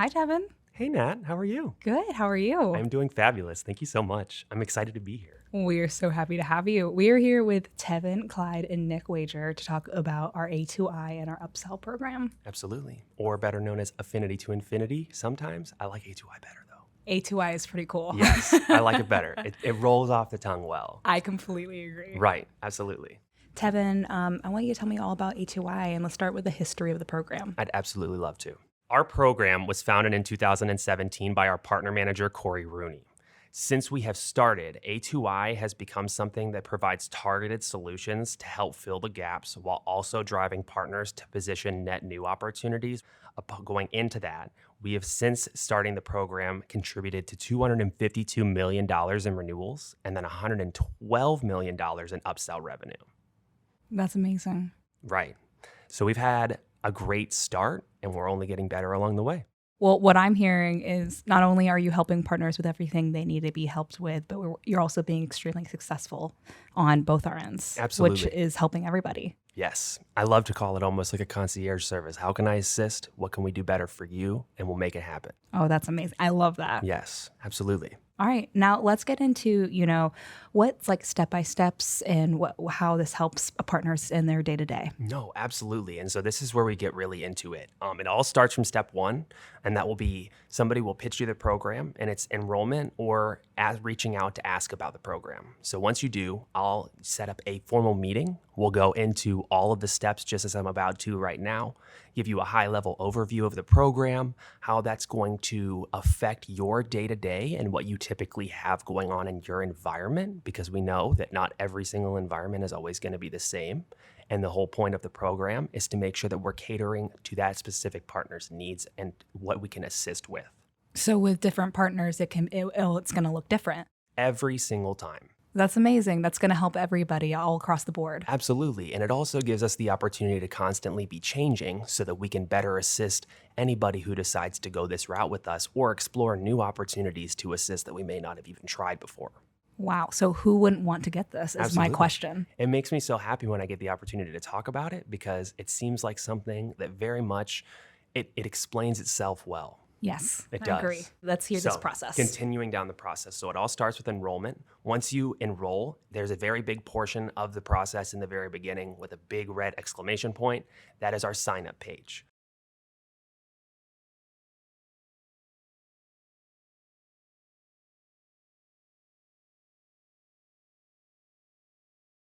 Hi, Tevin. Hey, Nat, how are you? Good. How are you? I'm doing fabulous. Thank you so much. I'm excited to be here. We're so happy to have you. We are here with Tevin Clyde and Nick Wager to talk about our A2I and our upsell program. Absolutely. Or better known as Affinity to Infinity. Sometimes I like A2I better, though. A2I is pretty cool. Yes, I like it better. It rolls off the tongue well. I completely agree. Right, absolutely. Tevin, I want you to tell me all about A2I, and let's start with the history of the program. I'd absolutely love to. Our program was founded in 2017 by our partner manager, Corey Rooney. Since we have started, A2I has become something that provides targeted solutions to help fill the gaps while also driving partners to position net new opportunities. Going into that, we have since starting the program contributed to $252 million in renewals and then $112 million in upsell revenue. That's amazing. Right. So we've had a great start and we're only getting better along the way. Well, what I'm hearing is not only are you helping partners with everything they need to be helped with, but you're also being extremely successful on both our ends, Absolutely. which is helping everybody. Yes. I love to call it almost like a concierge service. How can I assist? What can we do better for you? And we'll make it happen. Oh, that's amazing. I love that. Yes, absolutely. All right. Now let's get into, what's like step-by-steps and how this helps partners in their day-to-day. No, absolutely. And so this is where we get really into it. It all starts from step one, and that will be somebody will pitch you the program and it's enrollment or reaching out to ask about the program. So once you do, I'll set up a formal meeting. We'll go into all of the steps just as I'm about to right now, give you a high-level overview of the program, how that's going to affect your day-to-day and what you typically have going on in your environment, because we know that not every single environment is always going to be the same. And the whole point of the program is to make sure that we're catering to that specific partner's needs and what we can assist with. So with different partners, it's going to look different. Every single time. That's amazing. That's going to help everybody all across the board. Absolutely. And it also gives us the opportunity to constantly be changing so that we can better assist anybody who decides to go this route with us or explore new opportunities to assist that we may not have even tried before. Wow. So who wouldn't want to get this is Absolutely. my question. It makes me so happy when I get the opportunity to talk about it because it seems like something that very much, it explains itself well. Yes, It I does. agree. Let's hear this process. Continuing down the process. So it all starts with enrollment. Once you enroll, there's a very big portion of the process in the very beginning with a big red exclamation point. That is our sign-up page.